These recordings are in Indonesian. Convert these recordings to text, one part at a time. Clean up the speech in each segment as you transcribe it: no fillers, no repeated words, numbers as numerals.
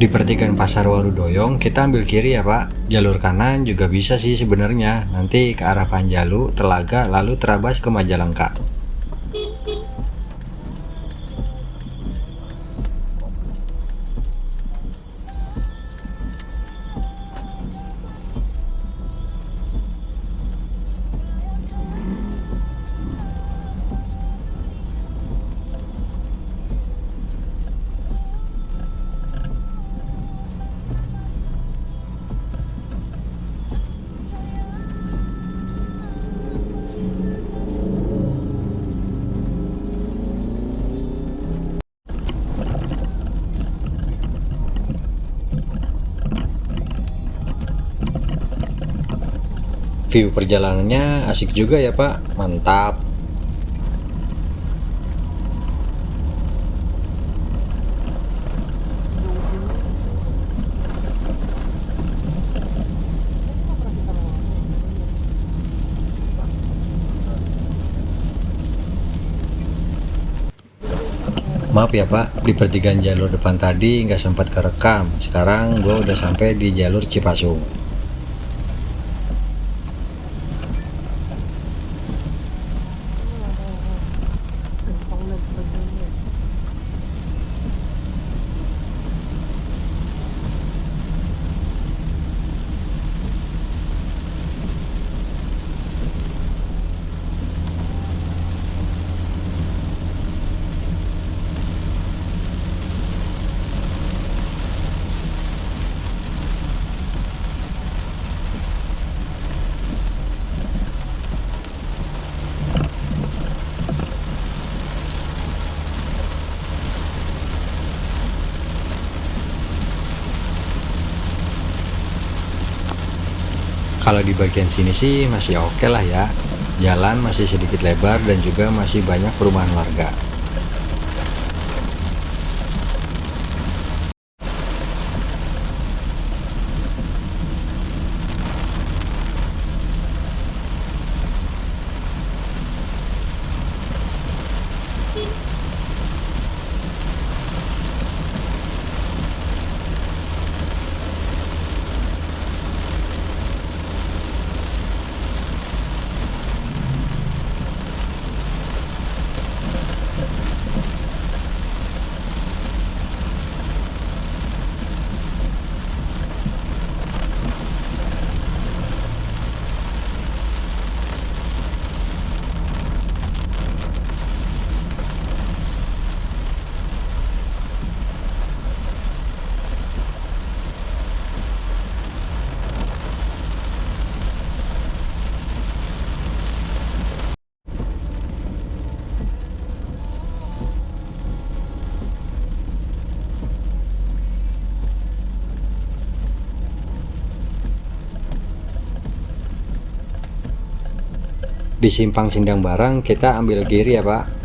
Di pertigaan Pasar Warudoyong kita ambil kiri ya Pak. Jalur kanan juga bisa sih sebenarnya. Nanti ke arah Panjalu, Telaga, lalu terabas ke Majalengka. View perjalanannya asik juga ya Pak, mantap. Maaf ya Pak, di pertigaan jalur depan tadi nggak sempat kerekam. Sekarang gue udah sampai di jalur Cipasung. Gempong dan sebagainya. Kalau di bagian sini sih masih oke lah ya. Jalan masih sedikit lebar dan juga masih banyak perumahan warga. Di simpang Sindang Barang kita ambil kiri ya Pak.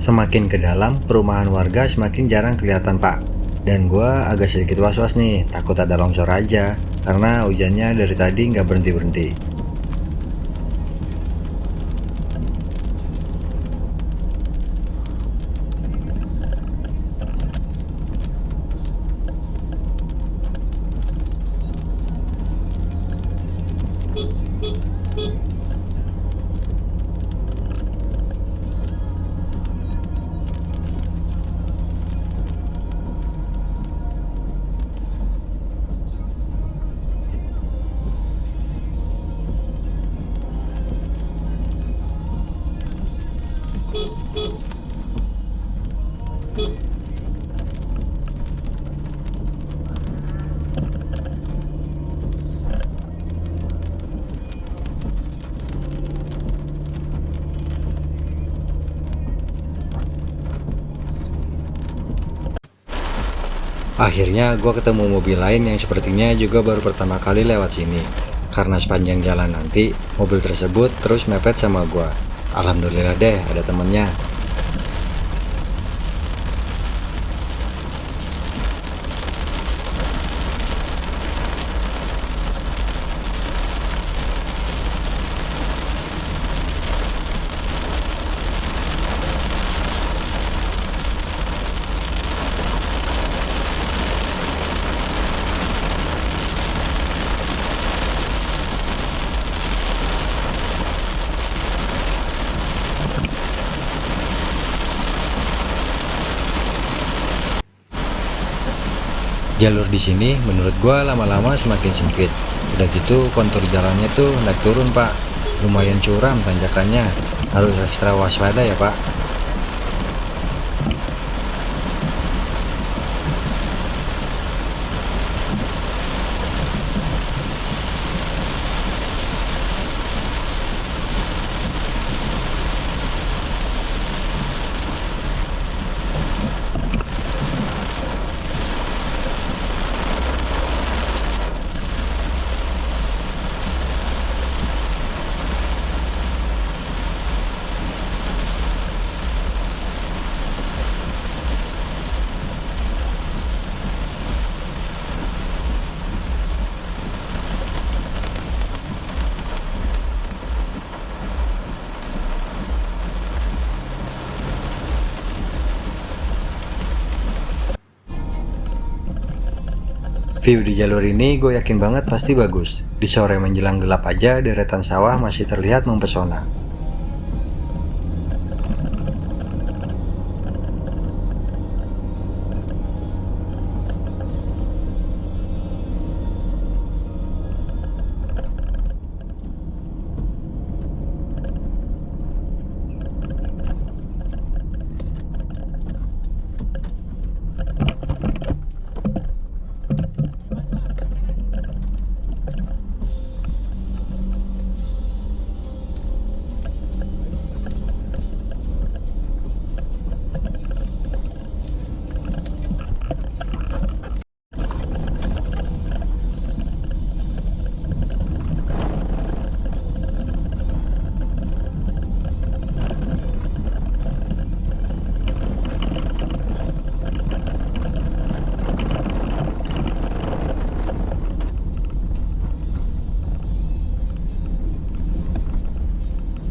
Semakin ke dalam, perumahan warga semakin jarang kelihatan Pak. Dan gua agak sedikit was-was nih, takut ada longsor aja. Karena hujannya dari tadi nggak berhenti-berhenti. Akhirnya gue ketemu mobil lain yang sepertinya juga baru pertama kali lewat sini. Karena sepanjang jalan nanti, mobil tersebut terus mepet sama gue. Alhamdulillah deh ada temennya. Jalur di sini menurut gua lama-lama semakin sempit. Udah gitu kontur jalannya tuh naik turun pak, lumayan curam tanjakannya, harus ekstra waspada ya pak. View di jalur ini gue yakin banget pasti bagus. Di sore menjelang gelap aja deretan sawah masih terlihat mempesona.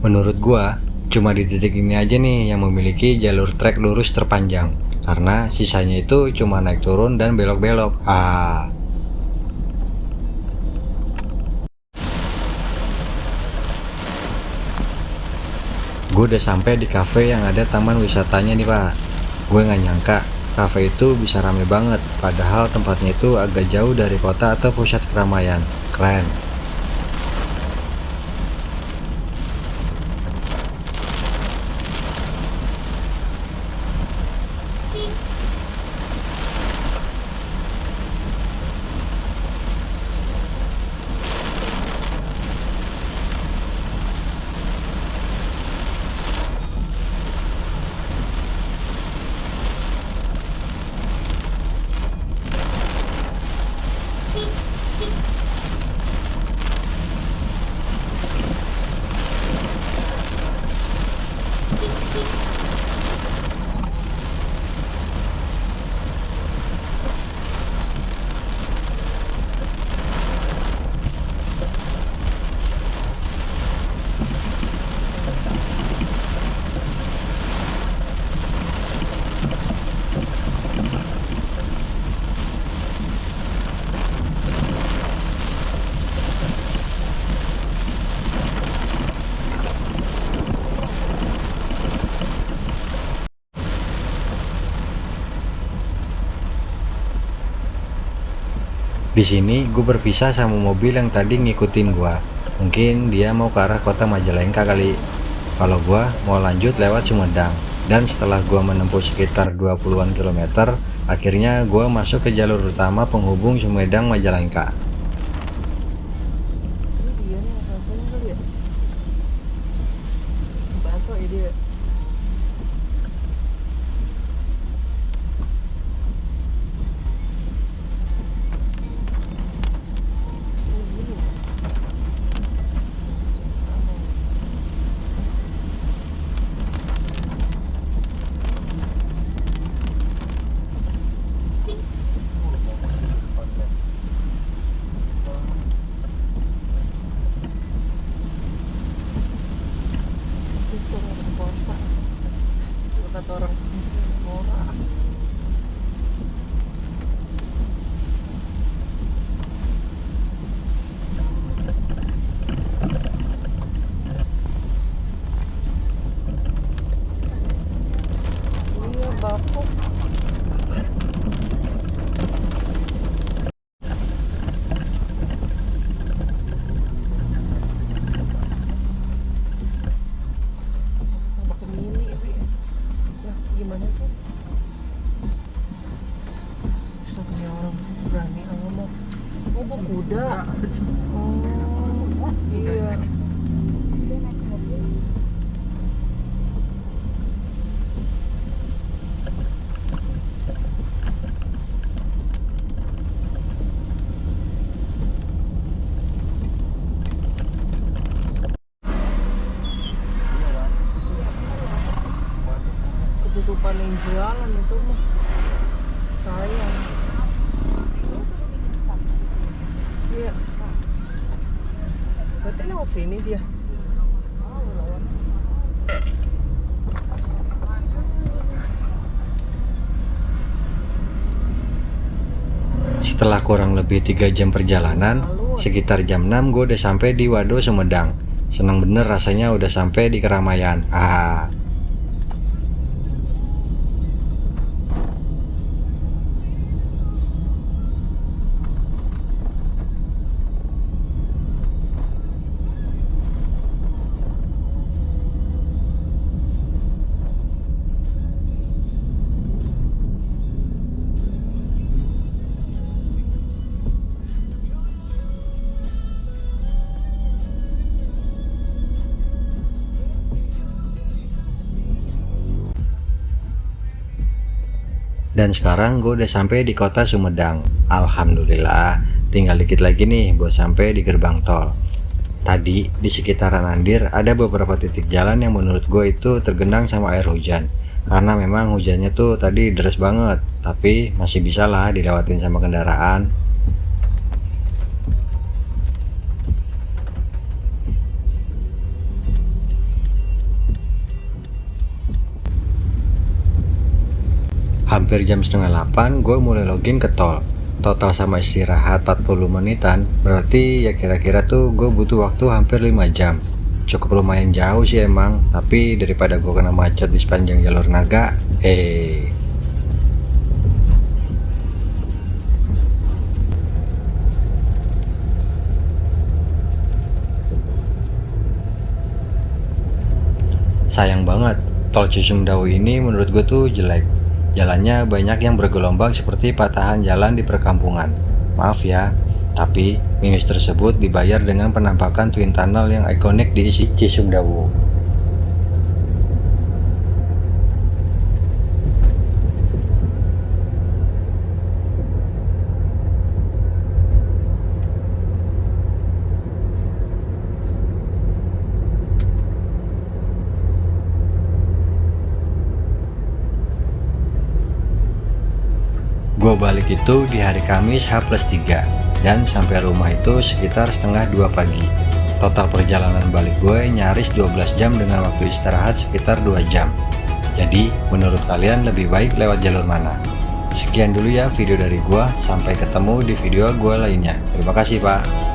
Menurut gua, cuma di titik ini aja nih yang memiliki jalur trek lurus terpanjang. Karena sisanya itu cuma naik turun dan belok-belok. Gue udah sampai di cafe yang ada taman wisatanya nih pak. Gue nggak nyangka cafe itu bisa rame banget. Padahal tempatnya itu agak jauh dari kota atau pusat keramaian. Keren. Di sini gue berpisah sama mobil yang tadi ngikutin gue. Mungkin dia mau ke arah kota Majalengka kali. Kalau gue mau lanjut lewat Sumedang. Dan setelah gue menempuh sekitar 20-an kilometer, akhirnya gue masuk ke jalur utama penghubung Sumedang Majalengka. Ini dia nih rasanya kali ya. Bakso ya dia. punya orang berani ngomong. Oh, bawa kuda. Oh, iya. Ketutupan yang jualan itu mah sayang. Iya. Berarti lewat sini dia. Setelah kurang lebih 3 jam perjalanan, sekitar jam 6 gue udah sampai di Wado Sumedang. Seneng bener rasanya udah sampai di keramaian. Dan sekarang gue udah sampai di kota Sumedang. Alhamdulillah, tinggal dikit lagi nih buat sampai di gerbang tol. Tadi di sekitaran Andir ada beberapa titik jalan yang menurut gue itu tergenang sama air hujan. Karena memang hujannya tuh tadi deras banget, tapi masih bisa lah dilewatin sama kendaraan. Hampir jam setengah 8 gue mulai login ke tol. Total sama istirahat 40 menitan, berarti ya kira-kira tuh gue butuh waktu hampir 5 jam. Cukup lumayan jauh sih emang, tapi daripada gue kena macet di sepanjang jalur naga, sayang banget, tol Cisumdawu ini menurut gue tuh jelek. Jalannya banyak yang bergelombang seperti patahan jalan di perkampungan. Maaf ya, tapi minus tersebut dibayar dengan penampakan twin tunnel yang ikonik di Cisumdawu. Gue balik itu di hari Kamis H+3 dan sampai rumah itu sekitar setengah 2 pagi. Total perjalanan balik gue nyaris 12 jam dengan waktu istirahat sekitar 2 jam. Jadi menurut kalian lebih baik lewat jalur mana? Sekian dulu ya video dari gue, sampai ketemu di video gue lainnya. Terima kasih Pak.